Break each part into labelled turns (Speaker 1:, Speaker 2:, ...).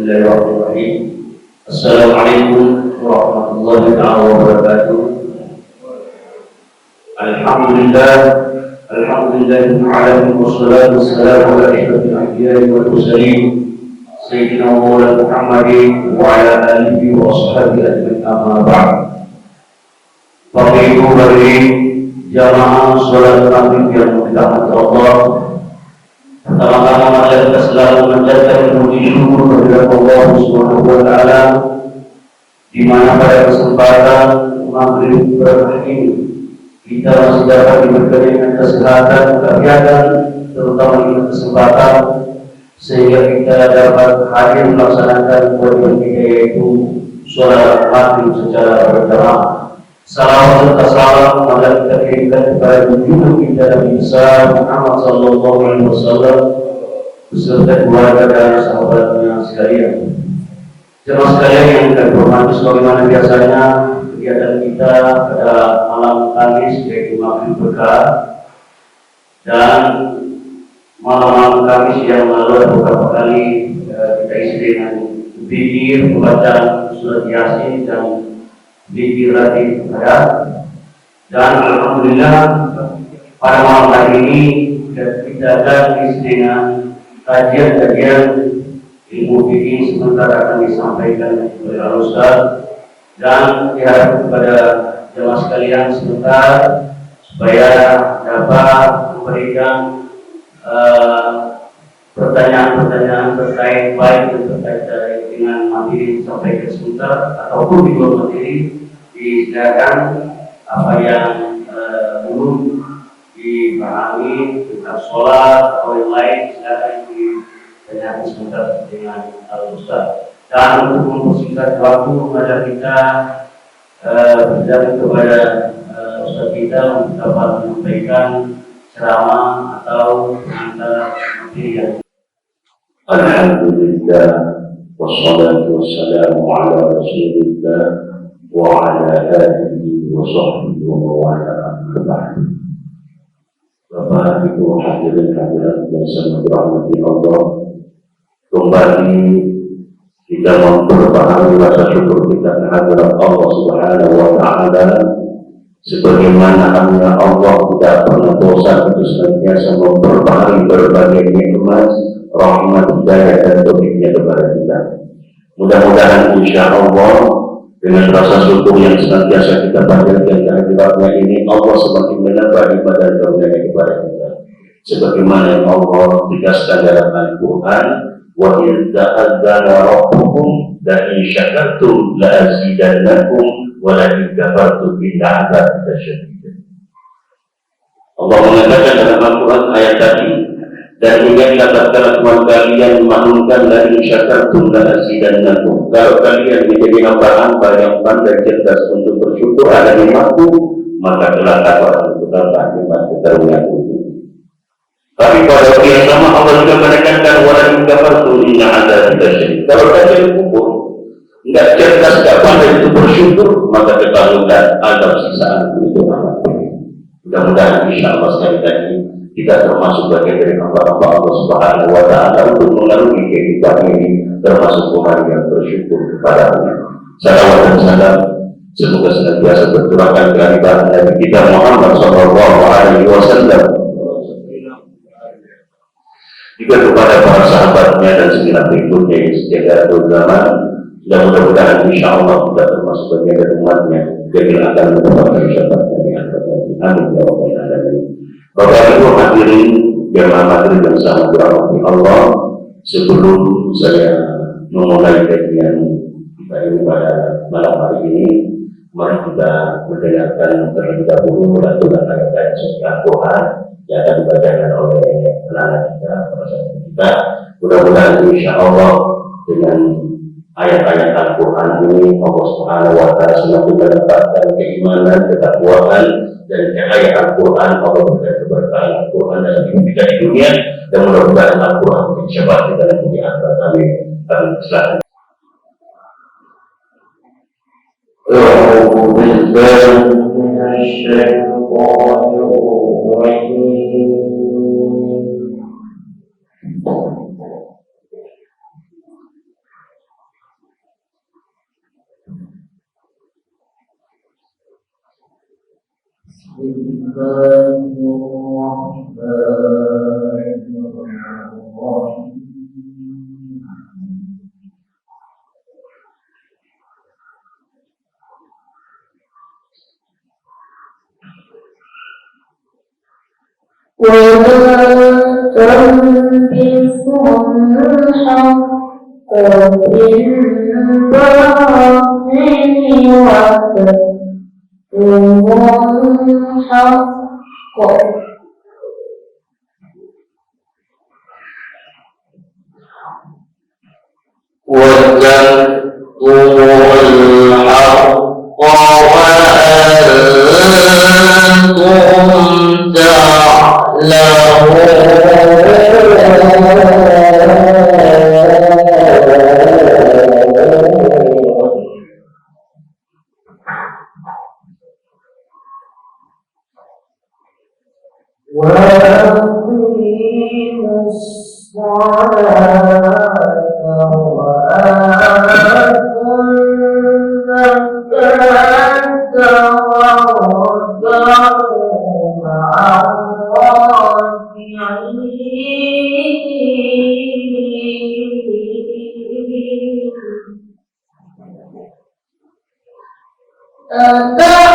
Speaker 1: Bismillahirrahmanirrahim. Assalamualaikum warahmatullahi wabarakatuh. Alhamdulillah, alhamdulillahil alamin wassalatu wassalamu ala asyrafil anbiya'i wal mursalin sayyidina Maulana Muhammadin wa ala alihi wa ashabihi ajmain, amma ba'd. Bapak Ibu hadirin jamaah salat maghrib yang dirahmati Allah, pertama-tama mari kita selalu menjadikan puji syukur kepada Allah Subhanahu wa taala di mana pada kesempatan maghrib berkah ini kita masih dapat diberikan dengan kesehatan, kegiatan, terutama dengan kesempatan sehingga kita dapat hadir melaksanakan kewajiban kita, yaitu sholat maghrib secara berjamaah. Salawat serta salam mari kita kirimkan kepada junjungan kita Nabi besar Muhammad sallallahu alaihi wasallam beserta keluarga dan sahabatnya sekalian. Jemaah sekalian yang kami hormati, sebagaimana biasanya kegiatan kita pada malam Kamis yaitu maghrib berkah, dan malam Kamis yang lalu beberapa kali kita isi dengan zikir, pembacaan surat Yasin dan zikir Latif Qadar. Dan alhamdulillah pada malam hari ini kita akan isi dengan kajian-kajian ilmu fikih sementara akan disampaikan oleh Al-Ustaz, dan diharap kepada jemaah sekalian sebentar supaya dapat memberikan pertanyaan-pertanyaan terkait baik yang terkait dengan materi disampaikan sebentar ataupun di luar materi. Disilakan apa yang belum dipahami tentang sholat atau yang lain silakan ditanyakan sebentar dengan Al-Ustaz. Dan untuk mempersingkat waktu, mari kita berjalan kepada Ustaz kita untuk dapat menyampaikan ceramah atau pengantar materi yang.
Speaker 2: Alhamdulillah, wassalatu wassalamu ala rasulillah wa ala alihi wa sahbihi wa mawala. Bapak Ibu hadirin hadirat yang sangat dirahmati Allah, kembali kita memperbaharui rasa syukur kita kehadirat Allah Subhanahu wa taala, sebagaimana hanya Allah tidak pernah bosan untuk senantiasa memperbaharui berbagai nikmat, rahmat, hidayah dan taufiknya kepada kita. Mudah-mudahan insya Allah dengan rasa syukur yang senantiasa kita panjatkan kehadiratnya ini, Allah semakin menambah ibadah dan karunia kepada kita. Sebagaimana yang Allah tegaskan dalam Al-Quran, wa in ta'adzana rabbukum la in syakartum la azidannakum wa la in kafartum inna 'adzabi lasyadid. Allah mengatakan dalam Al-Quran ayat tadi, dan ingatlah tatkala Tuhan kalian memaklumkan la in syakartum la azidannakum. Kalau kalian menjadi hamba-hamba yang pandai cerdas untuk bersyukur ada nikmatku, maka kelak aku akan bertambah nikmat karunia-Ku. Tapi pada waktu yang sama Allah juga menekankan wala in kafartum inna 'adzabi lasyadid. Kalau kalian kufur, enggak cerdas, enggak pandai untuk bersyukur, maka ketahuilah azab siksaanku itu amat pedih. Mudah-mudahan insyaallah sekali lagi kita termasuk bagian dari hamba-hamba Allah Subhanahu wa taala untuk melalui kehidupan ini, termasuk orang yang bersyukur kepada-Nya. Salawat dan salam semoga senantiasa tercurahkan dari baginda Nabi kita Muhammad sallallahu alaihi wasallam, juga kepada para sahabatnya dan segenap pengikutnya yang setia akhir zaman. Dan mudah-mudahan insyaallah kita termasuk bagian dari umatnya yang akan mendapatkan syafaatnya di akhirat nanti. Amin ya rabbal alamin. Bapak Ibu hadirin jamaah materi yang sangat dirahmati Allah, sebelum saya memulai kajian kita ini pada malam hari ini, mari kita mendengarkan terlebih dahulu lantunan ayat-ayat suci Al-Quran yang akan dibacakan oleh anak-anak kita, para sahabat kita. Mudah-mudahan insya Allah dengan ayat-ayat Al-Quran ini Allah Subhanahu wa taala semakin menetapkan keimanan, ketakwaan dan cahaya Al-Quran. Allah berikan keberkahan Al-Quran dalam hidup kita di dunia, dan mudah-mudahan Al-Quran menjadi syafaat kita nanti di akhirat. Amin. Silakan. أعوذ بالله من الشيطان الرجيم.
Speaker 3: وتلبسوا الحق بالباطل وتكتموا الحق
Speaker 4: وأنتم تعلمون
Speaker 3: وأقيموا الصلاة وآتوا الزكاة واركعوا مع الراكعين أتأمرون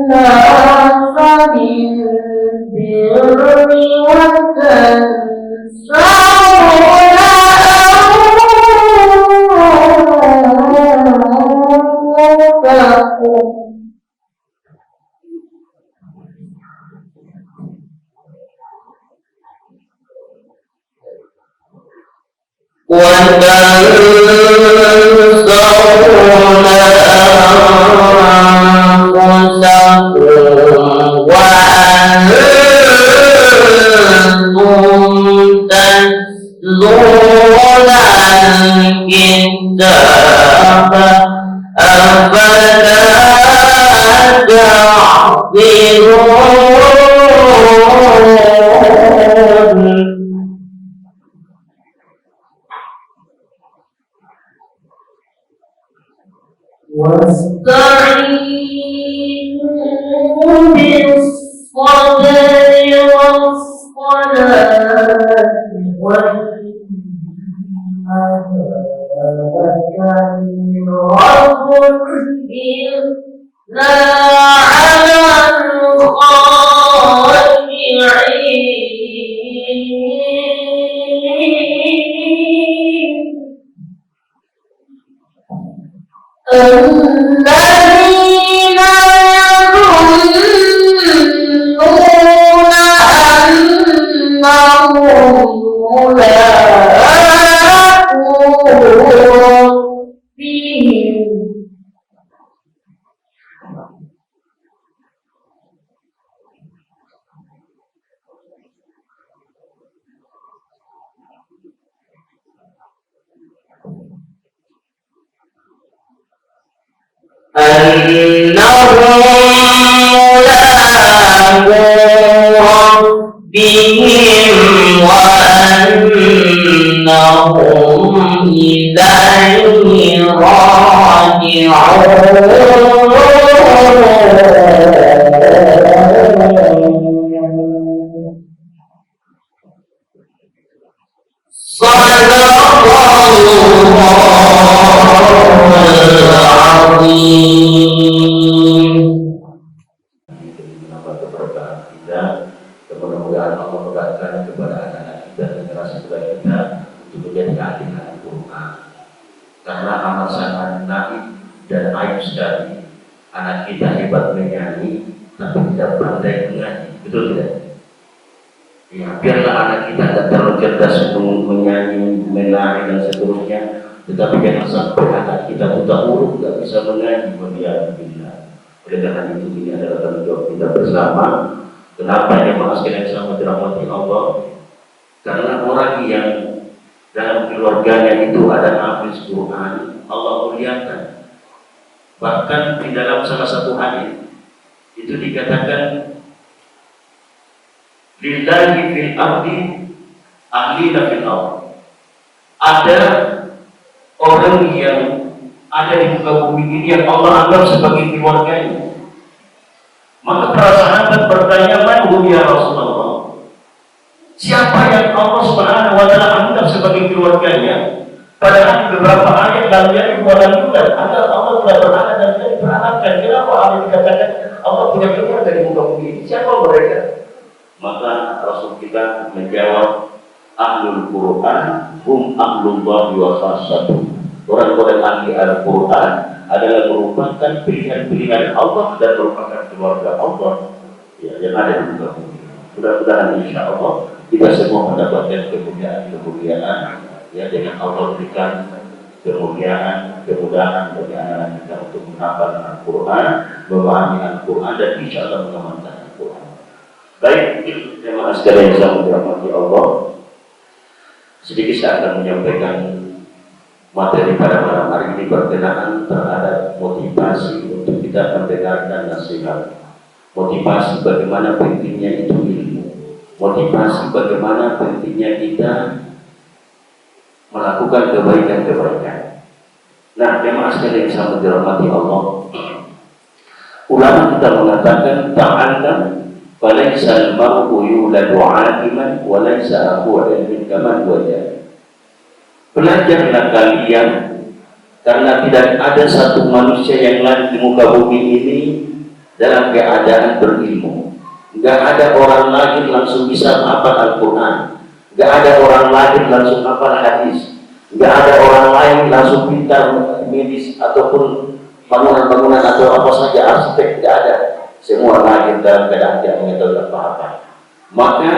Speaker 3: الناس بالبر وتنسون أنفسكم
Speaker 4: وتنسون أنفسكم وأنتم تتلون الكتاب أفلا تعقلون
Speaker 3: واستعينوا بالصبر والصلاة وإنها لكبيرة إلا على الخاشعين الذين يظنون أنهم ملاقو ربهم
Speaker 4: ربهم وأنهم إليه راجعون صدق الله العظيم.
Speaker 2: Menambah keberkahan kita, mudah-mudahan Allah memberikan kepada anak-anak kita dan generasi kita untuk menjadi ahli Quran. Karena amat sangat naif dan aib sekali anak kita hebat menyanyi tapi tidak pandai menyanyi, betul tidak? Ya, biarlah anak kita tidak terlalu cerdas menyanyi, menari dan seterusnya, tetapi jangan sampai anak kita buta huruf, tidak bisa menyanyi. Oleh karena itu ini adalah tanggung jawab kita bersama. Kenapa jemaah sekalian sama dirahmati Allah? Karena orang yang dalam keluarganya itu ada hafiz Quran, Allah muliakan. Bahkan di dalam salah satu hadis itu dikatakan lillahi fil ardi ahlina fil ard. Ada orang yang
Speaker 1: ada di muka bumi ini yang Allah anggap sebagai keluarganya. Maka para sahabat bertanya, "Man hum ya Rasulullah?" Siapa yang Allah Subhanahu wa taala anggap sebagai keluarganya? Padahal beberapa ayat dalam ayat bulan agar Allah tidak berada dan tidak diperanakan. Kenapa Allah dikatakan Allah punya keluarga di muka bumi ini? Siapa mereka? Maka Rasul kita menjawab, Ahlul Quran hum ahlullahi wa khassatuh. Orang-orang ahli Al-Quran adalah merupakan pilihan-pilihan Allah dan merupakan keluarga Allah yang ada di muka bumi. Mudah-mudahan insya Allah kita semua mendapatkan kemuliaan ya, dengan Allah berikan kemuliaan, kemudahan bagi anak-anak kita untuk menghafal Al-Quran, memahami Al-Quran, dan insya Allah mengamalkan Al-Quran. Baik, terima kasih sekalian yang saya dirahmati Allah. Sedikit saya akan menyampaikan materi pada malam hari ini berkenaan terhadap motivasi untuk kita mendengarkan nasihat. Motivasi bagaimana pentingnya itu ilmu. Motivasi bagaimana pentingnya kita melakukan kebaikan-kebaikan. Nah, jemaah sekalian yang sangat dirahmati Allah, ulama kita mengatakan ta'allam falaysa al-mar'u yuladu 'aliman wa laysa aqu ilmin kaman wajah. Belajarlah kalian, karena tidak ada satu manusia yang lain di muka bumi ini dalam keadaan berilmu. Enggak ada orang lahir langsung bisa menghafal Al-Quran. Enggak ada orang lahir langsung hafal hadis. Enggak ada orang lain langsung pintar medis ataupun bangunan-bangunan atau apa saja, arsitek, tidak ada. Semua lahir dalam keadaan tidak mengetahui apa-apa. Maka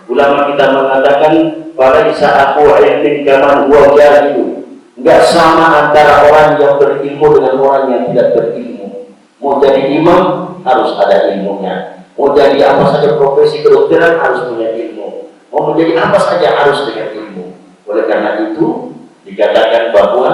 Speaker 1: ulama kita mengatakan falaisa aqu ilmin kaman huwa jahil. Enggak sama antara orang yang berilmu dengan orang yang tidak berilmu. Mau jadi imam harus ada ilmunya. Mau jadi apa saja profesi kedokteran harus punya ilmu. Mau menjadi apa saja harus dengan ilmu. Oleh karena itu dikatakan bahwa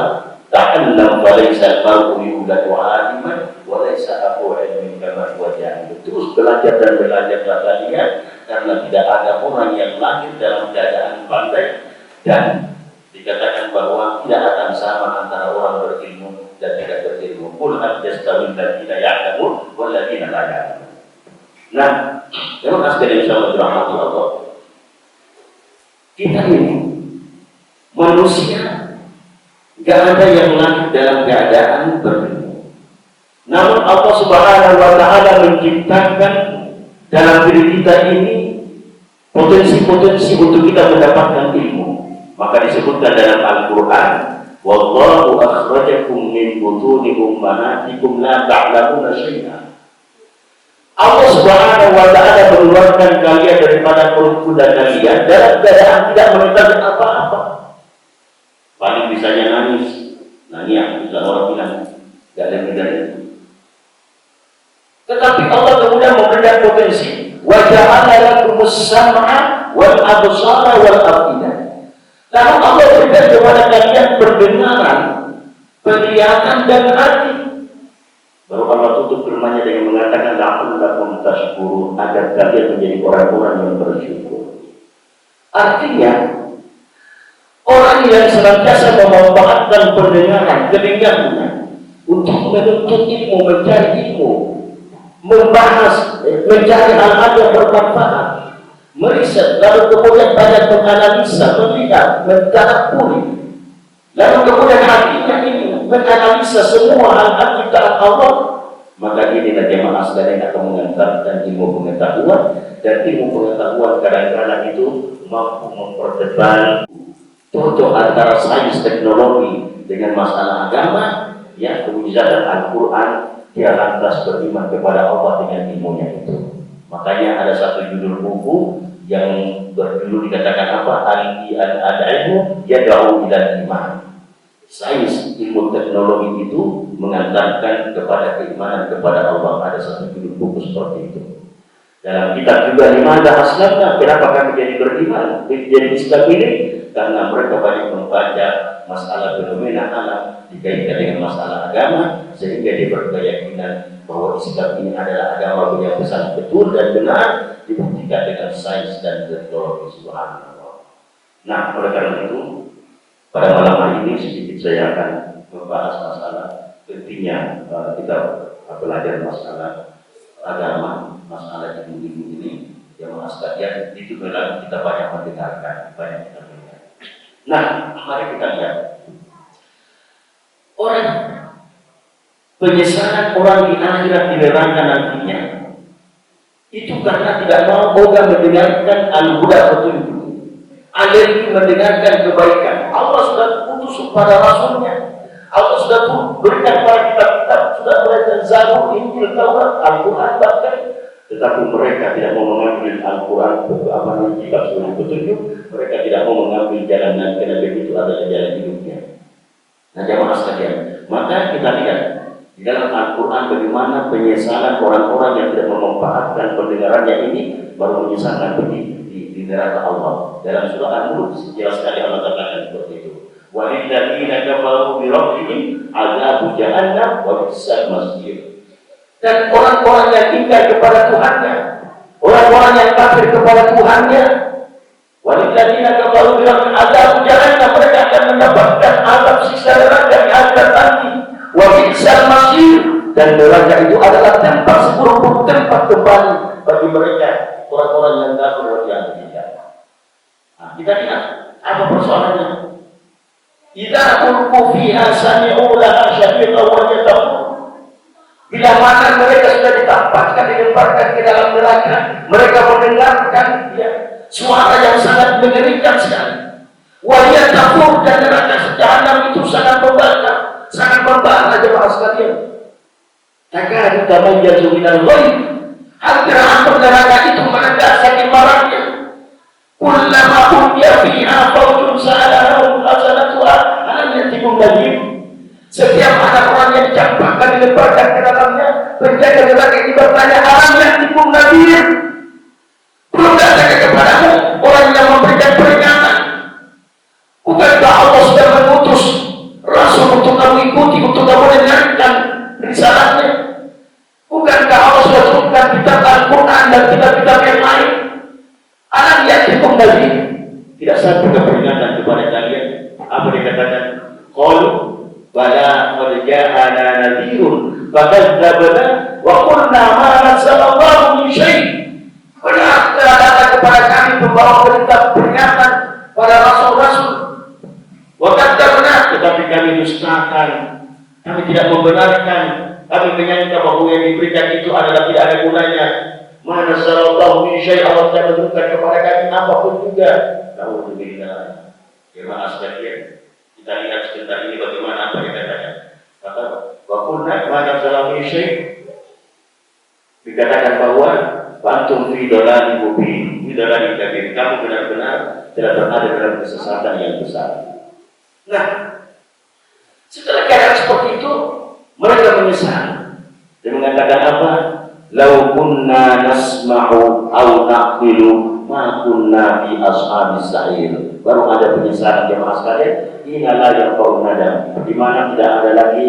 Speaker 1: ta'allam falaysa al-mar'u yuladu 'aliman wa laysa aqu ilmin kaman huwa jahil. Terus belajar dan belajarlah kalian, karena tidak ada orang yang lahir dalam keadaan pandai, dan dikatakan bahwa tidak akan sama antara orang berilmu dan tidak berilmu. Qul hal yastawil ladzina ya'lamun wal ladzina la ya'lamun. Nah, terima kasih insyaallah dirahmati Allah. Kita ini manusia, enggak ada yang lahir dalam keadaan berilmu. Namun Allah Subhanahu wa taala menciptakan dalam diri kita ini potensi-potensi untuk kita mendapatkan ilmu. Maka disebutkan dalam Al-Quran, wallahu akhrajakum min butuni ummahatikum la ta'lamuna syai'an. Allah Subhanahu wa taala mengeluarkan kalian daripada perut bunda kalian dalam keadaan tidak mengetahui apa-apa. Paling bisanya nangis, nangis, bisa orang bilang tidak ada bedanya. Tetapi Allah kemudian memberikan potensi. Wa ja'ala lakumus sam'a wal absara wal afidah. Lalu Allah berikan kepada kalian pendengaran, penglihatan dan hati. Baru Allah tutup firman-Nya dengan mengatakan la'allakum tashkurun, agar kalian menjadi orang-orang yang bersyukur. Artinya orang yang senantiasa memanfaatkan pendengaran, telinga untuk menuntut ilmu, mencari ilmu, membahas, mencari hal-hal yang bermanfaat, meriset, lalu kemudian banyak menganalisa, melihat, mentadabburi, lalu kemudian hatinya ini menganalisa semua hal-hal ciptaan Allah. Maka inilah jemaah sekalian akan mengantarkan ilmu pengetahuan, dan ilmu pengetahuan kadang-kadang itu mampu memperdebat cocok antara sains teknologi dengan masalah agama, ya, kemudian Al-Quran. Dia lantas beriman kepada Allah dengan ilmunya itu. Makanya ada satu judul buku yang berjudul dikatakan apa? Al-ilmu yad'u ilal iman. Sains, ilmu teknologi itu mengantarkan kepada keimanan kepada Allah. Ada satu judul buku seperti itu. Dalam kitab juga Limadha Aslamna, kenapa kami jadi beriman, jadi Islam ini? Karena mereka banyak membaca masalah fenomena alam dikaitkan dengan masalah agama, sehingga dia berkeyakinan bahwa Islam ini adalah agama yang besar, betul dan benar, dibuktikan dengan sains dan teknologi. Subhanallah. Nah, oleh karena itu pada malam hari ini sedikit saya akan
Speaker 2: membahas masalah pentingnya kita belajar masalah agama, masalah ilmu-ilmu ini. Yang sekalian itu memang kita banyak mendengarkan, banyak kita dengar. Nah, mari kita lihat orang penyesalan orang di akhirat di neraka nantinya itu karena tidak mau boga mendengarkan al-huda petunjuk, alergi mendengarkan kebaikan. Allah sudah utus pada Rasulnya, Allah sudah berikan para kitab-kitab, sudah berikan Zabur, Injil, Taurat, Al-Quran bahkan. Tetapi mereka tidak mau mengambil Al-Quran kitab sebagai petunjuk. Mereka tidak mau mengambil jalan yang Nabi itu adalah jalan hidupnya. Nah, jamaah sekalian, maka kita lihat di dalam Al-Quran bagaimana penyesalan orang-orang yang tidak memanfaatkan pendengarannya ini baru menyesalkan di neraka Allah. Dalam surah An-Nur jelas sekali Allah katakan seperti itu. Walilladzina kafaru bi rabbihim adzabu jahannam wa bi'sal masir. Dan orang-orang yang ingkar kepada Tuhannya, orang-orang yang kafir kepada Tuhannya, walilladzina kafaru bi rabbihim adzabu jahannam, mereka akan mendapatkan azab siksa neraka di akhirat nanti. Wa bi'sal masir, dan neraka itu adalah tempat seburuk-buruk tempat kembali bagi mereka orang-orang yang kafir dan tidak. Nah, kita lihat apa persoalannya. Idza ulqu fiha sami'u laha syafiqan wa yataqun. Bila mana mereka sudah ditampakkan, dilemparkan ke dalam neraka, mereka mendengarkan suara yang sangat mengerikan sekali. Wa yataqun, dan neraka jahanam itu sangat membakar, sangat membara jemaah sekalian. Takadu tamayyazu minal ghaib, hampir neraka itu meredak saking marahnya. Kullama ulqiya fiha fawjun sa'alahum khazanatuha alam yatikum nadhir. Setiap anak orang yang dicampakkan, dilemparkan ke dalamnya, penjaga neraka ini bertanya, alam yatikum nadhir, belum datang kepadamu orang yang memberikan peringatan? Bukankah Allah sudah mengutus Rasul untuk kamu ikuti, untuk kamu dengarkan risalahnya? Bukankah Allah sudah turunkan kitab Al-Quran dan kitab-kitab yang lain? Alam yatikum nadhir, tidak sampai peringatan kepada kalian? Apa dikatakan? Qalu bala qad ja'ana nadhirun fakadzdzabna wa qulna ma nazzala min syai'. Benar telah datang kepada kami membawa berita peringatan pada rasul-rasul. Wa kadzdzabna, tetapi kami dustakan, kami tidak membenarkan, kami menyangka bahwa yang diberikan itu adalah tidak ada gunanya. Ma nazzala min syai', Allah tidak menurunkan kepada kami apapun juga. Alhamdulillah. Jemaah sekalian, kita lihat sebentar ini bagaimana apa yang dikatakan. Kata wa qulna ma nazzala min syai', dikatakan bahwa antum fi dhalalin mubin, fi dhalalin kabir, kamu benar-benar telah berada dalam kesesatan yang besar. Nah, setelah keadaan seperti itu, mereka menyesal dan mengatakan apa? Lau kunna nasma'u aw naqilu ma kunna fi ashabis sa'ir. Baru ada penyesalan jemaah sekalian. Inilah yang kau nadam, di mana tidak ada lagi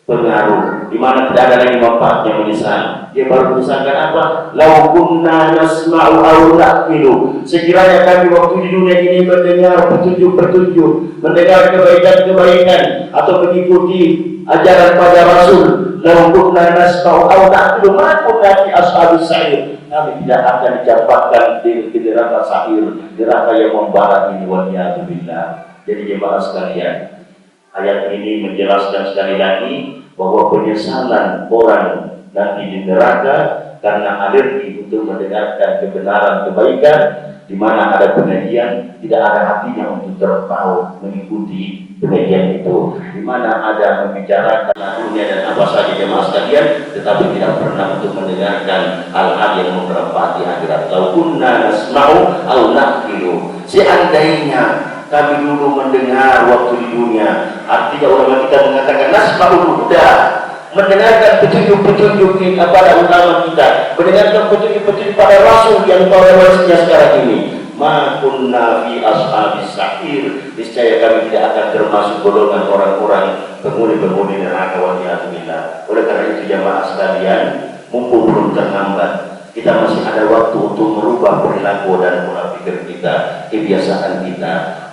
Speaker 2: pengaruh, di mana tidak ada lagi manfaatnya menyesal. Dia baru menyesalkan apa? Lau kunna nasma'u aw naqilu, sekiranya kami waktu di dunia ini mendengar petunjuk-petunjuk, mendengar kebaikan-kebaikan atau mengikuti ajaran pada Rasul, lau kunna nasma'u aw naqilu ma kunna fi ashabis sa'ir, kami tidak akan dicampakkan di neraka sa'ir, neraka yang membara ini, waliyadzubillah. Jadi jemaah sekalian, ayat ini menjelaskan sekali lagi bahwa penyesalan orang nanti di neraka karena alergi untuk mendengarkan kebenaran kebaikan, di mana ada pengajian tidak ada hatinya untuk terpaut mengikuti pengajian itu, di mana ada membicarakan dunia dan apa saja jemaah sekalian, tetapi tidak pernah untuk mendengarkan hal-hal yang membermanfaat di akhirat. Lau kunna nasma'u aw naqilu, seandainya kami dulu mendengar waktu di dunia, artinya ulama kita mengatakan nasma'ul huda, mendengarkan petunjuk-petunjuk kepada ulama kita, mendengarkan petunjuk-petunjuk pada Rasul yang warisnya sekarang ini, ma kunna fi ashabis sa'ir, niscaya kami tidak akan termasuk golongan orang-orang penghuni-penghuni neraka, waliyadzubillah. Oleh karena itu jamaah sekalian, mumpung belum terlambat, kita masih ada waktu untuk merubah perilaku dan pola pikir kita, kebiasaan kita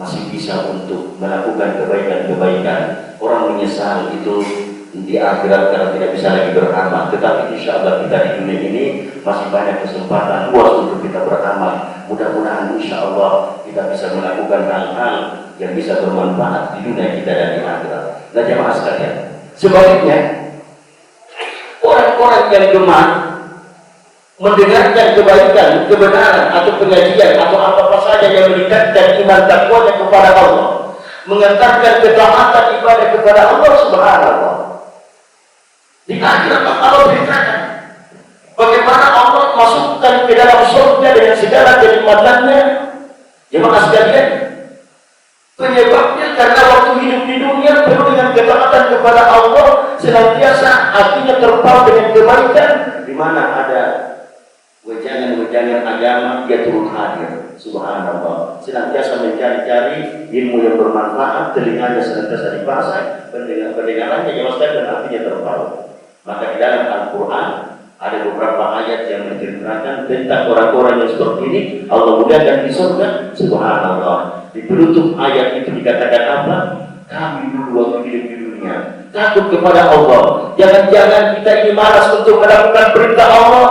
Speaker 2: masih bisa untuk melakukan kebaikan-kebaikan. Orang menyesal itu di akhirat karena tidak bisa lagi beramal. Tetapi insya Allah kita di dunia ini masih banyak kesempatan luas untuk kita beramal. Mudah-mudahan insya Allah kita bisa melakukan hal-hal yang bisa bermanfaat di dunia kita dan di akhirat. Nah jamaah sekalian, sebaliknya orang-orang yang gemar mendengarkan kebaikan, kebenaran atau pengajian atau apa-apa saja yang meningkatkan iman takwanya kepada Allah, mengantarkan ketaatan ibadah kepada Allah Subhanahu. Di akhirat Allah beritakan bagaimana Allah masukkan ke dalam surga dengan segala kenikmatannya. Jemaah sekalian, penyebabnya karena waktu hidup di dunia penuh dengan ketaatan kepada Allah, senantiasa hatinya terpaut dengan kebaikan. Di mana ada wejangan-wejangan agama, dia turun hadir. Subhanallah, senantiasa mencari-cari ilmu yang bermanfaat, telinganya senantiasa dipasang, pendengarannya jelaskan dan hatinya terpaut. Maka di dalam Al-Quran ada beberapa ayat yang menceritakan tentang orang-orang yang seperti ini Allah muliakan di surga. Subhanallah, di penutup ayat itu dikatakan apa? Kami dulu waktu hidup di dunia takut kepada Allah. Jangan-jangan kita ini malas untuk melakukan perintah Allah.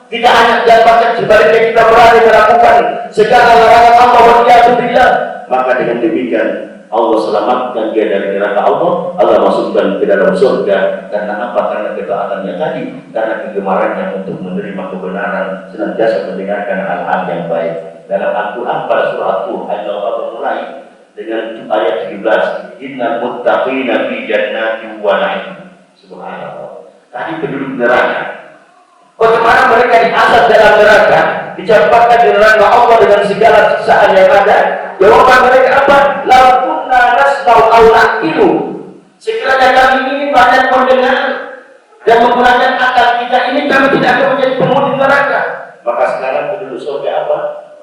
Speaker 2: Kita hanya bahkan sebaliknya kita berani melakukan segala larangan Allah. Waliyahzubillah. Maka dengan demikian Allah selamatkan dia dari neraka Allah. Allah masukkan ke dalam surga. Karena apa? Karena ketaatannya tadi, karena kegemarannya untuk menerima kebenaran, senantiasa mendengarkan hal-hal yang baik. Dalam Al-Quran pada surah Tur Allah mulai dengan ayat 17, Innal muttaqina fi jannatin wa na'im. Subhanallah. Tadi penduduk neraka, bagaimana mereka diazab dalam neraka, dicampakkan di neraka Allah dengan segala siksaan yang ada. Jawaban mereka apa? La kunna nasma'u aw naqilu. Sekiranya kami ini banyak mendengar dan menggunakan akal kita ini, kami tidak akan menjadi penghuni neraka. Maka sekarang penduduk surga apa?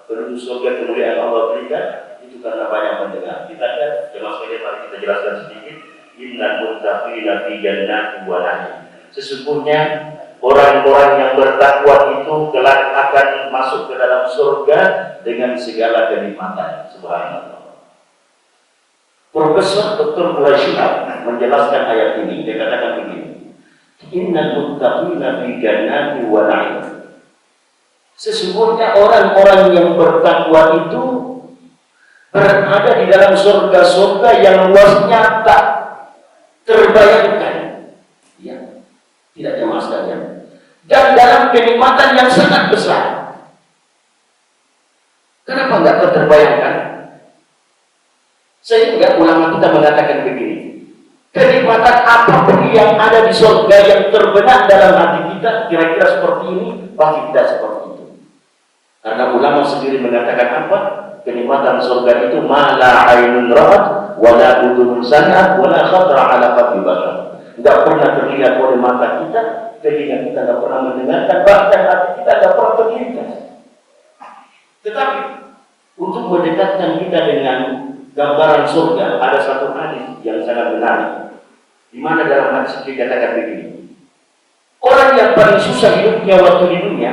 Speaker 2: Penduduk surga kemuliaan Allah berikan itu karena banyak mendengar. Kita lihat, jemaah sekalian, mari kita jelaskan sedikit. Innal muttaqina fi jannatin wa na'im. Sesungguhnya orang-orang yang bertakwa itu kelak akan masuk ke dalam surga dengan segala kenikmatan. Subhanallah. Profesor Dr. Mulai Syihab menjelaskan ayat ini. Dia katakan begini, Innal muttaqina fi jannatin wa na'im. Sesungguhnya orang-orang yang bertakwa itu berada di dalam surga-surga yang luasnya tak terbayangkan. Ya, tidak jemaah sekalian. Dan dalam kenikmatan yang sangat besar. Kenapa enggak terbayangkan? Sehingga ulama kita mengatakan begini, kenikmatan apapun yang ada di surga yang terbenak dalam hati kita, kira-kira seperti ini, pasti tidak seperti itu. Karena ulama sendiri mengatakan apa? Kenikmatan surga itu ma la ainun ra'at wa la udhunun sami'at wa la khatara ala qalbi bashar. Tidak pernah terlihat oleh mata kita, telinga kita tidak pernah mendengarkan, bahkan hati kita tidak pernah terlintas. Tetapi untuk mendekatkan kita dengan gambaran surga, ada satu hadis yang sangat menarik, di mana dalam hadis itu dikatakan begini, orang yang paling susah hidupnya waktu di dunia,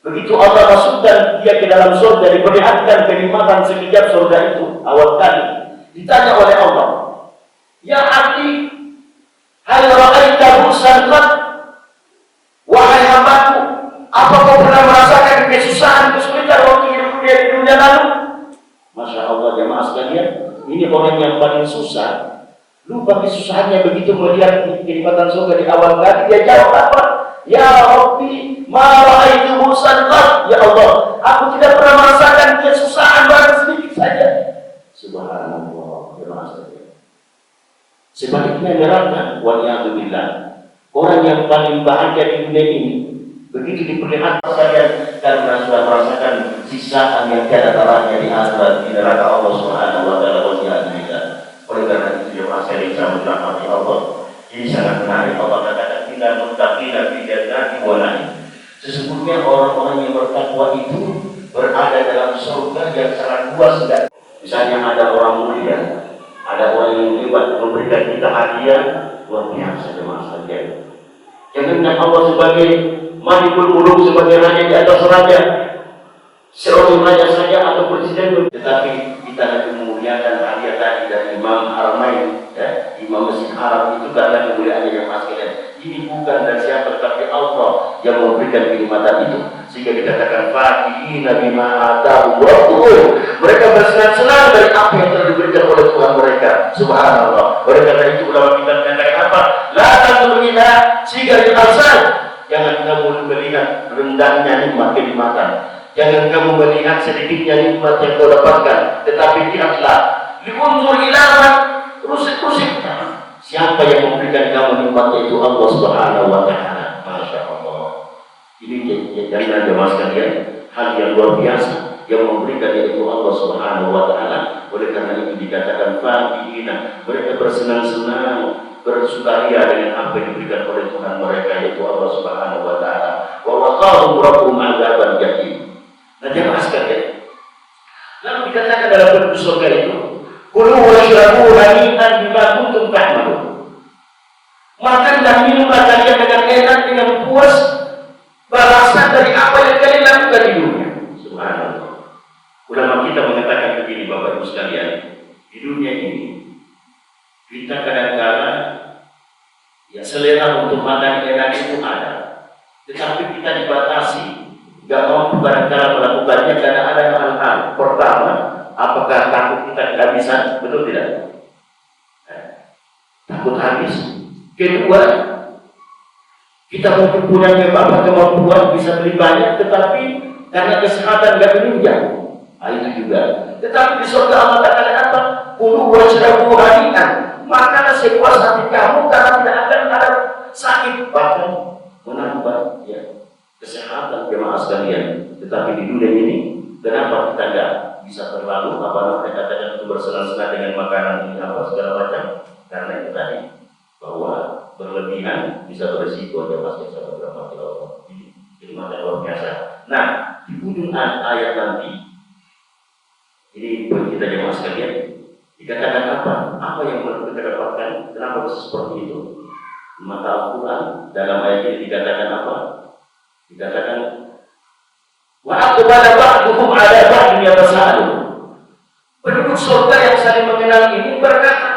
Speaker 2: begitu Allah masukkan dia ke dalam surga, diperlihatkan kenikmatan sekejap surga itu awal kali, ditanya oleh Allah, ya abdi, hal ra'aita busan qad? Wahai hambaku, apa kau pernah merasakan kesusahan, kesulitan waktu hidup di dunia lalu? Masya Allah jemaah sekalian, ini orang yang paling susah, lupa kesusahannya begitu melihat kenikmatan surga di awal kali, dia jawab apa? Ya Rabbi, ma ra'aitu busan qad? Ya Allah, aku tidak pernah merasakan kesusahan bahkan sedikit saja. Subhanallah jemaah sekalian. Sebaliknya neraka, waliyahzubillah, orang yang paling bahagia di dunia ini, begitu diperlihatkan sekalian karena sudah merasakan sisaan yang tiada taranya di akhirat di neraka Allah Subhanahu wa taala. Waliyahzubillah. Oleh karena itu jemaah sekalian yang dirahmati Allah, ini sangat menarik. Allah katakan innal muttaqina fi jannatin wa na'im. Sesungguhnya orang-orang yang bertakwa itu berada dalam surga yang sangat luas. Misalnya ada orang mulia, ada orang yang hebat memberikan kita hadiah, luar biasa jemaah sekalian. Jangan Allah sebagai Malikul Muluk, sebagai raja di atas raja, seorang saja atau presiden, tetapi kita lebih memuliakan hadiah tadi dari Imam Haramain, ya, Imam Masjid Haram itu karena kemuliaannya yang maskulin. Ini bukan dari siapa, tetapi Allah yang memberikan kenikmatan itu, sehingga dikatakan fakihina bima atahu rabbuhum. Mereka bersenang-senang dari apa yang telah diberikan oleh Tuhan mereka. Subhanallah. Oleh karena itu ulama kita mengatakan apa? La tanzur ila sigaril absar. Jangan kamu melihat rendahnya nikmat kenikmatan. Jangan kamu melihat sedikitnya nikmat yang kau dapatkan, tetapi lihatlah liunzur ilaman rusik-rusik. Siapa yang memberikan kamu nikmat itu? Allah Subhanahu wa Ta'ala. Masya Allah. Ini jaminan jemaah sekalian, hal yang luar biasa yang memberikan yaitu Allah Subhanahu wa Ta'ala. Oleh karena itu dikatakan fakihina, mereka bersenang-senang, bersukaria dengan apa yang diberikan oleh Tuhan mereka yaitu Allah Subhanahu wa Ta'ala. Wa waqahum rabbuhum adzaban jahim. Nah, jemaah sekalian, lalu dikatakan dalam penduduk surga itu, kulu washrabu hani'an bima kuntum ta'malun. Makan dan minumlah kalian dengan enak, dengan puas, balasan dari apa yang kalian lakukan di dunia. Subhanallah. Ulama kita mengatakan begini, Bapak Ibu sekalian, di dunia ini kita kadang-kadang ya selera untuk makan enak itu ada, tetapi kita dibatasi. Gak mampu kadang-kadang melakukannya karena ada hal-hal. Pertama, apakah takut kita kehabisan? Betul tidak? Takut habis. Kedua, kita mungkin punya kemampuan bisa beli banyak, tetapi karena kesehatan gak menunjang. Nah, itu juga. Tetapi di surga Allah katakan apa? Kulu washrabu hani'an. Makanlah sepuas hati kamu karena tidak akan ada sakit, bahkan menambah ya kesehatan jemaah sekalian. Tetapi di dunia ini, kenapa kita tidak bisa terlalu apa katakan itu bersenang-senang dengan makanan ini apa segala macam? Karena itu tadi bahwa berlebihan bisa berisiko jemaah sekalian berapa Allah. Ini luar biasa. Nah, di ujung ayat nanti ini buat kita jemaah sekalian dikatakan apa? Apa yang perlu kita dapatkan? Kenapa bisa seperti itu? Maka Al-Quran dalam ayat ini dikatakan apa? Dikatakan wa aqbala ba'duhum 'ala ba'din yatasaalun. Penduduk surga yang saling mengenal ini berkata,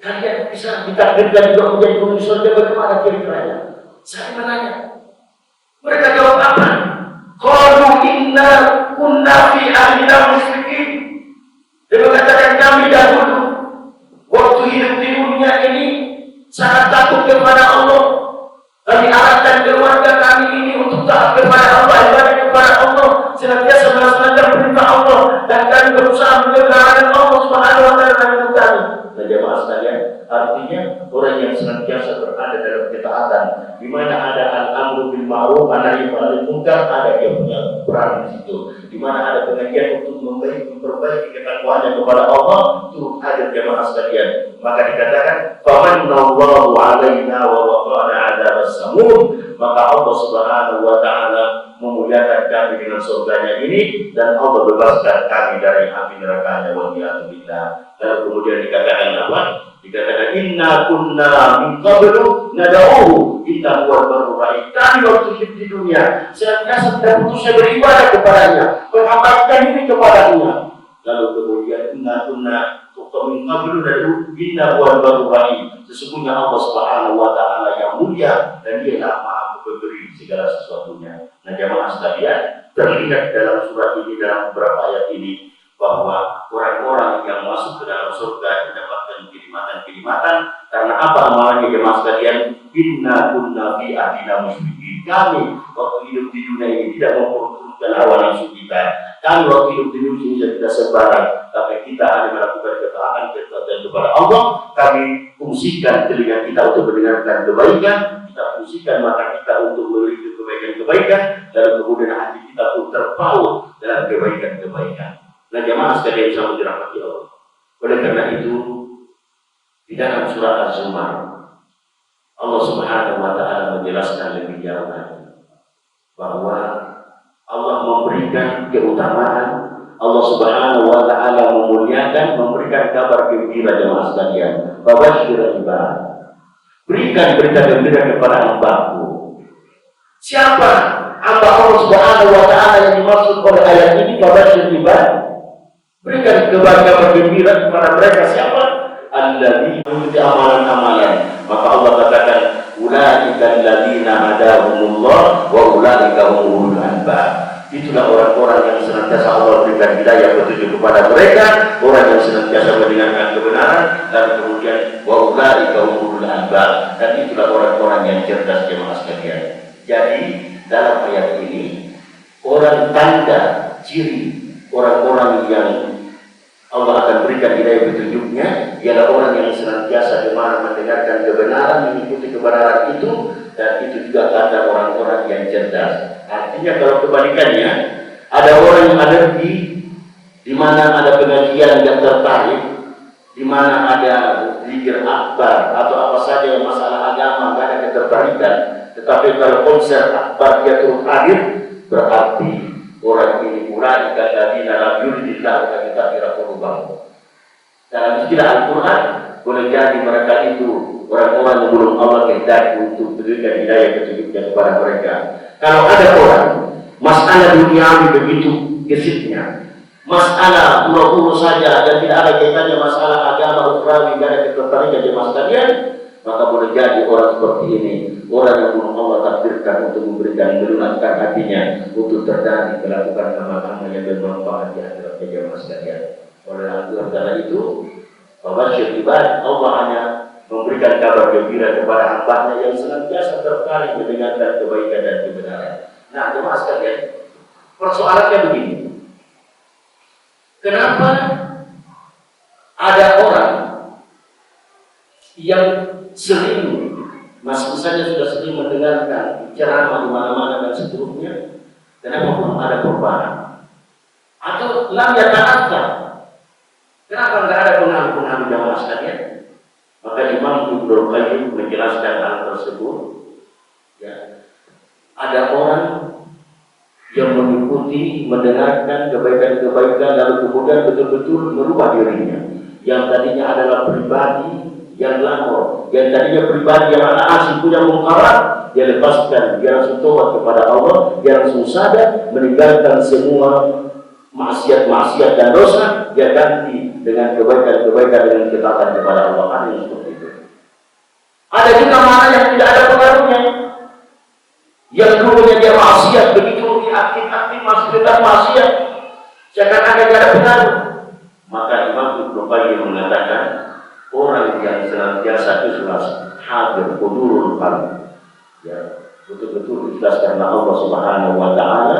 Speaker 2: kalian bisa ditakdirkan juga menjadi penduduk surga, bagaimana kira-kiranya? Saling menanya. Mereka jawab apa? Qalu inna kunna fi ahlina musyrikin. Dia mengatakan kami dahulu waktu hidup di dunia ini sangat takut kepada Allah. Kami arahkan keluarga kami ini untuk taat kepada Allah, ibadah kepada Allah, senantiasa melaksanakan perintah Allah, dan kami berusaha menegakkan Allah Subhanahu wa Ta'ala dalam hidup kami. Nah, jemaah sekalian, artinya orang yang senantiasa berada dalam ketaatan, di mana ada al-amru bil ma'ruf wa nahyi 'anil munkar, ada dia punya peran di situ. Di mana ada pengajian untuk memperbaiki ketakwaannya kepada Allah, itu ada jemaah sekalian. Maka dikatakan, famanallahu 'alaina wa waqana 'adzabas samum. Maka Allah Subhanahu wa Ta'ala memuliakan kami dengan surganya ini, dan Allah bebaskan kami dari api nerakanya wa niyatubillah. Lalu kemudian dikatakan apa? Dikatakan inna kunna min qablu nad'uhu innahu huwal barrur rahim. Kami waktu hidup di dunia senantiasa tidak putusnya beribadah kepadanya, menghambakan diri kepadanya. Lalu kemudian inna kunna min qablu nad'uhu innahu huwal barrur rahim. Sesungguhnya Allah Subhanahu wa Ta'ala yang mulia dan Dia yang Maha memberi segala sesuatunya. Nah, jemaah sekalian, terlihat dalam surat ini, dalam beberapa ayat ini, bahwa orang-orang yang masuk ke dalam surga mendapatkan kenikmatan-kenikmatan karena apa amalannya jemaah sekalian? Inna kunna fi ahdina musyrikin. Kami waktu hidup di dunia ini tidak memperturutkan hawa nafsu kita. Kami waktu hidup di dunia ini tidak sembarang, tapi kita hanya melakukan ketaatan kepada Allah. Kami fungsikan telinga kita untuk mendengarkan kebaikan, kita fungsikan mata kita untuk melihat kebaikan-kebaikan, dan kemudian hati kita pun terpaut dalam kebaikan-kebaikan. Nah, jemaah sekalian bisa dirahmati Allah. Oleh karena itu, di dalam surah Az-Zumar, Allah Subhanahu wa Ta'ala menjelaskan lebih jauh lagi bahwa Allah memberikan keutamaan, Allah Subhanahu wa Ta'ala memuliakan, memberikan kabar gembira jemaah sekalian. Babasyir ibad. Berikan berita gembira kepada hamba-Ku. Siapa hamba Allah Subhanahu wa Ta'ala yang dimaksud oleh ayat ini, Babasyir ibad, berikan kabar gembira kepada mereka siapa? Alladzina mengikuti amalan-amalan. Maka Allah katakan, ulaika alladzina hadahumullah wa ulaika humul albab. Itulah orang-orang yang senantiasa Allah berikan hidayah petunjuk kepada mereka, orang yang senantiasa mendengarkan kebenaran, dan kemudian wa ulaika humul albab. Dan itulah orang-orang yang cerdas jemaah sekalian. Jadi dalam ayat ini, orang tanda ciri orang-orang yang Allah akan berikan hidayah petunjuknya ialah orang yang senantiasa gemar mendengarkan kebenaran, mengikuti kebenaran itu, dan itu juga tanda orang-orang yang cerdas. Artinya kalau kebalikannya, ada orang yang alergi, di mana ada pengajian yang tertarik, di mana ada zikir akbar atau apa saja yang masalah agama nggak ada ketertarikan. Tetapi kalau konser akbar dia turut hadir, berarti orang ini mulai dari dalam yuridillah kita kira qulubahum. Dalam istilah Al-Quran, boleh jadi mereka itu orang-orang yang belum Allah kehendaki untuk berikan hidayah petunjuknya kepada mereka. Kalau ada orang, masalah duniawi begitu gesitnya, masalah pura-pura saja dan tidak ada kaitannya masalah agama ukhrawi, tidak ada ketertarikan jemaah sekalian, maka boleh jadi orang seperti ini orang yang belum Allah takdirkan untuk memberikan melunakkan hatinya untuk tertarik melakukan amal-amal yang bermanfaat di akhirat jemaah sekalian. Oleh karena itu, Babasyir ibad, Allah hanya memberikan kabar gembira kepada hambanya yang senantiasa tertarik mendengarkan kebaikan dan kebenaran. Nah, jemaah sekalian, persoalannya begini. Kenapa ada orang yang sering, misalnya sudah sering mendengarkan ceramah di mana-mana dan seterusnya, kenapa belum ada perubahan? Atau lam yata'athar? Kenapa enggak ada pengaruh-pengaruh jamaah sekalian? Maka Imam Ibnu Qayyim menjelaskan hal tersebut. Ya. Ada orang yang mengikuti, mendengarkan kebaikan-kebaikan, lalu kemudian betul-betul merubah dirinya. Yang tadinya adalah pribadi yang lamor, yang tadinya pribadi yang ala asli punya mungkarat, dia lepaskan, dia langsung tobat kepada Allah, dia langsung sadar, meninggalkan semua maksiat-maksiat dan dosa, dia ganti dengan kebaikan-kebaikan, dengan ketaatan kepada Allah. Ada yang seperti itu. Ada juga mana yang tidak ada pengaruhnya, yang dulunya dia maksiat, begitu aktif-aktif masih tetap maksiat, jangan ada pengaruh. Maka Imam Ibnu Qayyim mengatakan, orang yang senantiasa ikhlas, hadir, hudurul qalb, ya, betul-betul ikhlas karena Allah Subhanahu wa Ta'ala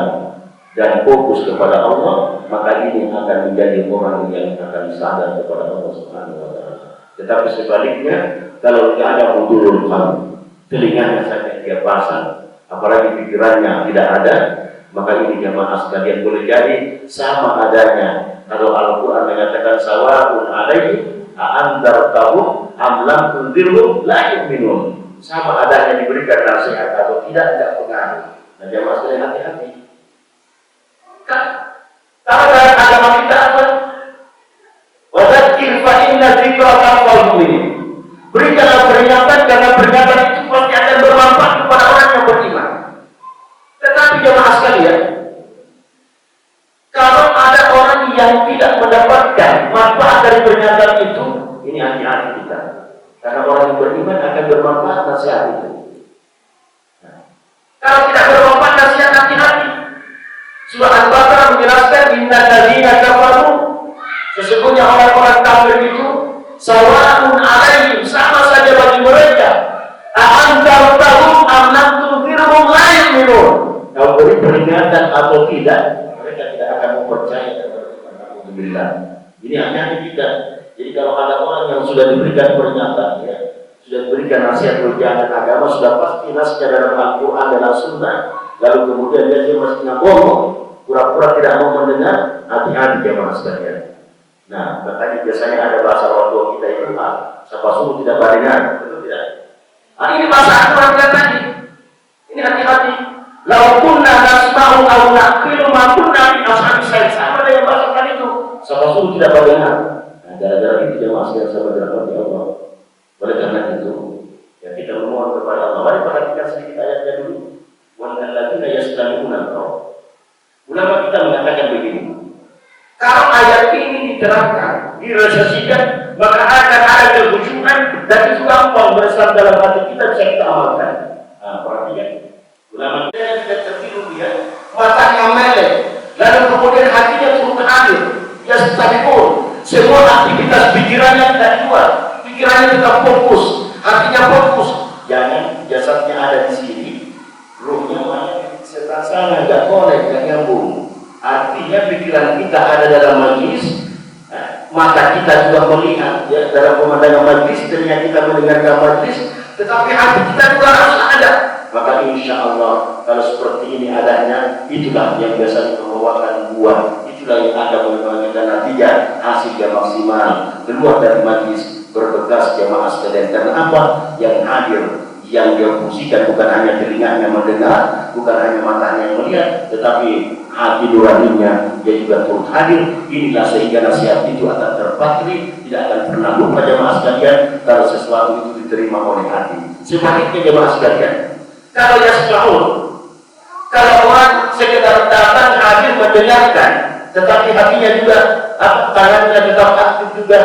Speaker 2: dan fokus kepada Allah, maka ini akan menjadi orang yang akan sadar kepada Allah Subhanahu wa Ta'ala. Tetapi sebaliknya, kalau tidak ada hudurul qalb, telinganya saja dia pasang, apalagi pikirannya tidak ada, maka ini jamaah sekalian boleh jadi sama adanya. Kalau Al-Quran mengatakan sawa'un alaihim a'andartahum am lam tunzirhum la yu'minun, sama adanya diberikan nasihat atau tidak pengaruh. Nah, jamaah sekalian hati-hati. Kalau dalam agama kita apa? Wadzakir fa inna dzikra tanfa'ul mu'minin. Berikanlah peringatan karena peringatan itu pasti akan bermanfaat kepada orang yang beriman. Tetapi jemaah sekalian, kalau ada orang yang tidak mendapatkan manfaat dari peringatan itu, ini hati-hati kita. Karena orang yang beriman akan bermanfaat nasihat itu. Nah, kalau tidak bermanfaat nasihat, hati-hati. Surah Al-Baqarah menjelaskan innal ladzina kafaru, sesungguhnya orang-orang kafir itu sawa'un alaihim, sama saja bagi mereka, a'anzartahum am lam tunzirhum la yu'minun. Kau beri peringatan atau tidak, mereka tidak akan mempercayai kepada Alhamdulillah. Ini hanya kita. Jadi kalau ada orang yang sudah diberikan peringatan, ya, sudah diberikan nasihat berjalan agama, sudah pasti nasihat dalam Al-Quran dan As-Sunnah, lalu kemudian dia masih ngomong, pura-pura tidak mau mendengar, hati-hati jemaah sekalian. Nah, makanya biasanya ada bahasa orang tua kita itu, siapa suruh tidak mendengar, betul tidak? Nah, ini bahasa Al-Quran tadi. Ini hati-hati. Lau kunna nasma'u aw naqilu ma kunna fi ashabi sa'id. Sama dengan bahasa tadi itu. Siapa suruh tidak mendengar. Nah, gara-gara itu jemaah sekalian sama dengan Allah. Oleh karena itu, ya kita memohon kepada Allah. Mari perhatikan sedikit ayatnya dulu. Wal ladzina yastami'una al-qaul. Ulama kita mengatakan begini, kalau ayat ini diterapkan, direalisasikan, maka akan ada kekhusyuan dan itu gampang beresam dalam hati kita, bisa kita amalkan. Nah, perhatikan. Ulama kita tidak tertiru dia, matanya melek, lalu kemudian hatinya turut hadir. Ya stabil, semua aktivitas pikirannya tidak keluar, pikirannya tetap fokus, hatinya fokus. Jangan jasadnya ada di sini, ruhnya mana? Sebelah sana, nggak boleh, nggak nyambung. Artinya pikiran kita ada dalam majlis, mata kita juga melihat ya, dalam pemandangan majlis, telinga kita mendengarkan majlis, tetapi hati kita juga harus ada. Maka insya Allah kalau seperti ini adanya, itulah yang biasanya membawakan buah, itulah yang akan membawakan natijah, hasil yang maksimal keluar dari majlis berbekas jamaah sekalian. Karena apa? Yang hadir, yang dia fungsikan bukan hanya telinganya mendengar, bukan hanya matanya yang melihat, tetapi hati nuraninya dia juga turut hadir. Inilah sehingga nasihat itu akan terpatri, tidak akan pernah lupa jamaah sekalian kalau sesuatu itu diterima oleh hati. Sebaliknya jamaah sekalian, kalau yasma'un, kalau orang sekedar datang hadir mendengarkan, tetapi hatinya juga tangannya tetap aktif juga,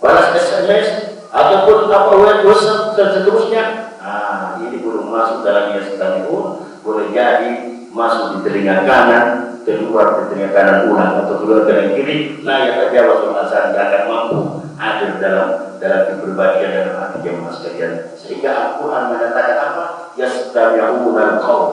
Speaker 2: balas SMS ataupun WhatsApp dan seterusnya, ini belum masuk dalam yasma'un, boleh jadi masuk di telinga kanan, keluar di telinga kanan ulang atau keluar dari kiri. Nah, yang terjawab soal tidak akan mampu hadir dalam kepribadian dalam hati jemaah sekalian. Sehingga Al-Quran mengatakan apa? Yastami'una al-qaul.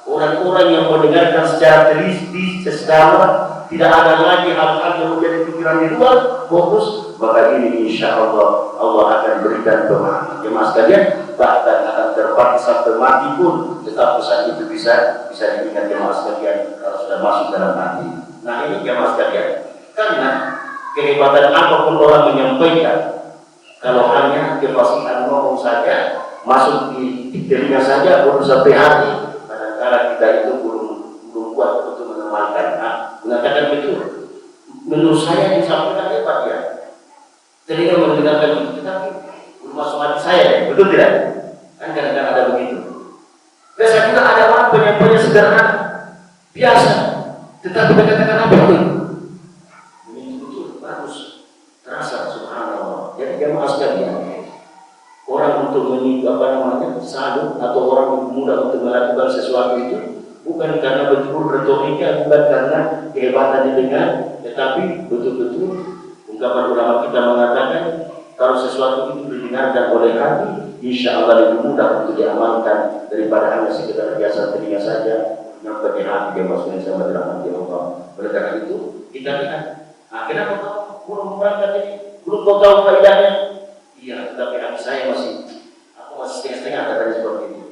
Speaker 2: Orang-orang yang mendengarkan secara teliti, secara tidak ada lagi hal-hal yang menjadi pikiran di luar, fokus. Maka ini insya Allah akan berikan pemahaman jemaah sekalian. Bahkan akan terpakai sampai mati pun tetap pesan itu bisa diingat jemaah sekalian kalau sudah masuk dalam hati. Nah, ini jemaah sekalian, karena kehebatan apapun orang menyampaikan, kalau hanya kefasihan ngomong saja, masuk di telinga saja baru sampai hati, kadang-kadang kita itu belum kuat untuk mengamalkan. Mengatakan betul, menurut saya yang disampaikan hebat ya, telinga mendengarkan itu, tetapi belum masuk hati saya, betul tidak? Kan kadang-kadang ada begitu. Biasa juga ada orang penyampainya sederhana, biasa, tetapi kata-kata apa itu? Ini betul, bagus, terasa, subhanallah. Jadi jamaah sekalian, orang untuk salut atau orang mudah untuk melakukan sesuatu itu bukan karena betul retorika, bukan karena kehebatan didengar, tetapi betul-betul ungkapan ulama kita mengatakan kalau sesuatu itu didengarkan oleh hati, insya Allah lebih mudah untuk diamalkan daripada hanya sekedar biasa telinga saja menyampaikan hati dia masuknya sama dalam hati Allah. Oleh karena itu kita lihat, kenapa kau belum berangkat ini, belum kau tahu faedahnya? Iya, tetapi hati saya masih setengah-setengah katanya seperti ini.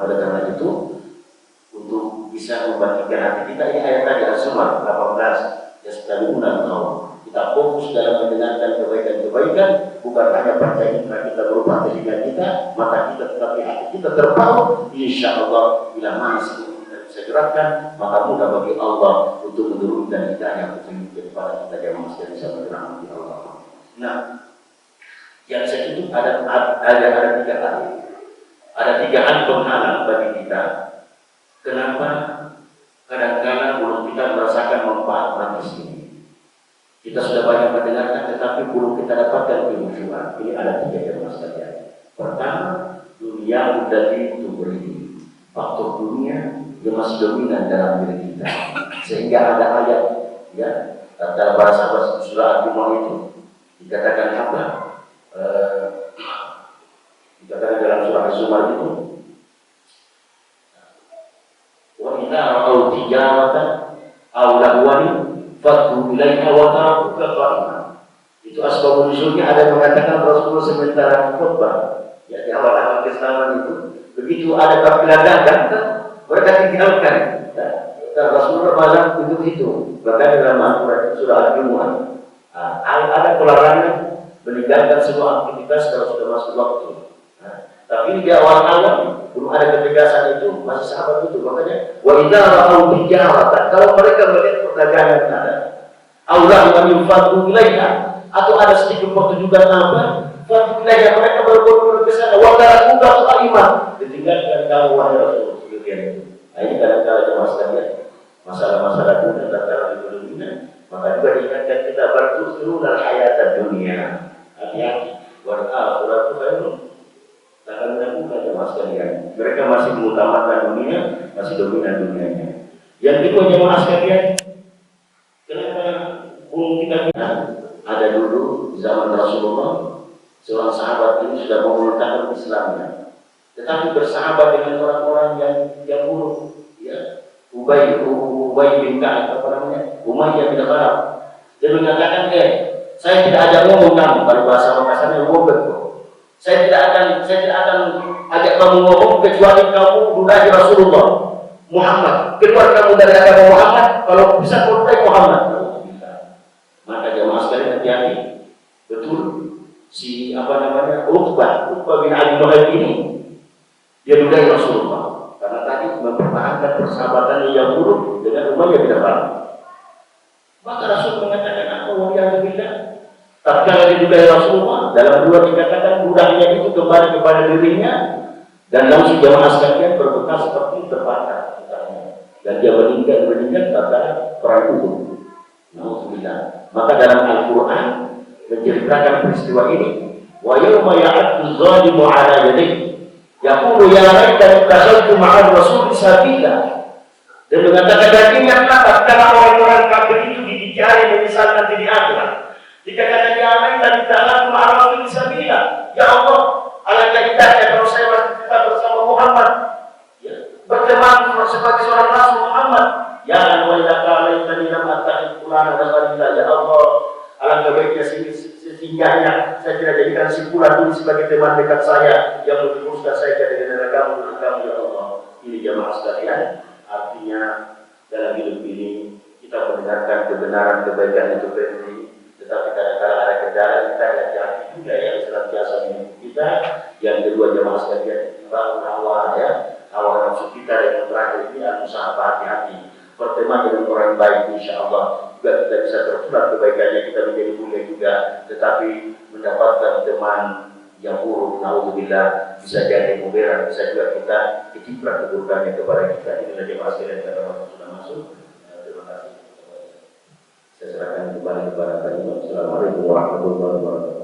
Speaker 2: Oleh karena itu untuk bisa membagikan hati kita, ini ayat tadi Al-Zumar 18 yastami'una al-qaul. Kita fokus dalam mendengarkan kebaikan-kebaikan, bukan hanya percaya kita berupa telinga kita, mata kita, tetapi hati kita terpaut. Insya Allah bila mana kita bisa gerakkan, maka mudah bagi Allah untuk menurunkan hidayah kepada kita yang masih bisa berrahmat Allah. Nah, yang saya itu ada 3 hal. Ada 3 hal penghalang bagi kita. Kenapa kadang-kadang belum kita merasakan manfaat majlis ini? Kita sudah banyak mendengarkan, tetapi belum kita dapatkan kehusuan. Ini ada 3 yang masalahnya. Pertama, dunia udah diberi faktor dunia yang masih dominan dalam diri kita, sehingga ada ayat ya dalam bahasa surah Al-Jumu'ah itu dikatakan apa? Dikatakan dalam surah Az-Zumar itu, wa inna ra'au tijaratan aw lahwan fadhu ilaiha wa tarakuka qa'ima. Itu asbabun nuzulnya ada yang mengatakan Rasulullah sementara khutbah ya di awal-awal keislaman itu, begitu ada kafilah dagang mereka tinggalkan. Dan Rasulullah malam untuk itu, bahkan dalam Al-Quran surah Al-Jumu'ah ada pelarangan meninggalkan semua aktivitas kalau sudah masuk waktu. Tapi di awal-awal belum ada ketegasan itu, masih sahabat itu. Makanya wa idza ra'au tijaratan, kalau mereka melihat perdagangan ada, Allah yang yufadu ilaiha, atau ada sedikit pertunjukan apa, fadu ilaiha, mereka berburu ke sana, wa tarakuka qa'imah, ditinggalkan kamu wahai Rasul sekalian itu. Nah ini kadang-kadang jemaah sekalian, masalah-masalah dunia tatkala di dunia, maka juga diingatkan kita bertusrul al hayat dunia. Hati-hati, wal akhiratu khairun. Takkan melakukan jemaah sekalian. Mereka masih mengutamakan dunia, masih dominan dunianya. Yang kedua jemaah sekalian, kenapa kita ada dulu di zaman Rasulullah seorang sahabat ini sudah memultakan Islamnya, tetapi bersahabat dengan orang-orang yang buruk, ya. Ubay bin Ka'ab, apa namanya? Umayyah bin Khalaf. Dia mengatakan, saya tidak ajak ngomong kamu, kalau bahasa Makassarnya ngomong. Saya tidak akan ajak kamu ngomong kecuali kamu dudahi Rasulullah Muhammad. Keluar kamu dari agama Muhammad, kalau bisa dudahi Muhammad. Maka jemaah sekalian hati-hati. Betul, si Uqbah bin Abi Mu'ayyid ini dia dudahi Rasulullah karena tadi mempertahankan persahabatan yang buruk dengan Umayyah bin Khalaf. Maka Rasul mengatakan apa waliyahillah, tatkala didudahi Rasulullah, dalam dua dikatakan budaknya itu kembali kepada dirinya dan langsung jemaah sekalian berbekas seperti terbakar dan dia meninggal tatkala perang Uhud. Alhamdulillah. Maka dalam Al-Quran menceritakan peristiwa ini, wa yawma ya'addu zalimu ala yadayhi yaqulu ya laitani ittakhadhtu ma'a rasul sabila. Dan mengatakan, dan ingatlah tatkala orang-orang kafir itu dicari menyesalkan diri akhirat. Dikatakan ya laitani ittakhadhtu ma'a rasul sabila. Ya Allah, alangkah indahnya kalau saya tetap bersama Muhammad, ya, berteman sebagai seorang Rasul Muhammad. Ya wailaka laitani lam attakhidh fulana khalila. Ya Allah, alangkah baiknya sesinggahnya saya tidak jadikan si fulan ini sebagai teman dekat saya yang menjerumuskan saya dari neraka kamu ya Allah. Ini jamaah sekalian, artinya dalam hidup ini kita mendengarkan kebenaran kebaikan itu penting, tetapi kadang-kadang ada kendala kita hati-hati juga yang senantiasa menghibur kita. Yang kedua jamaah sekalian, bangun hawa nafsu kita, dan yang terakhir ini usaha hati-hati berteman dengan orang baik, insya Allah juga kita bisa tertular kebaikannya, kita menjadi mulia juga. Tetapi mendapatkan teman yang buruk, naudzubillah, bisa jadi mudarat, bisa juga kita keciprat keburukannya kepada kita. Inilah jemaah sekalian karena waktu sudah masuk. Terima kasih. Saya serahkan kembali kepada Pak Imam. Assalamualaikum warahmatullahi wabarakatuh.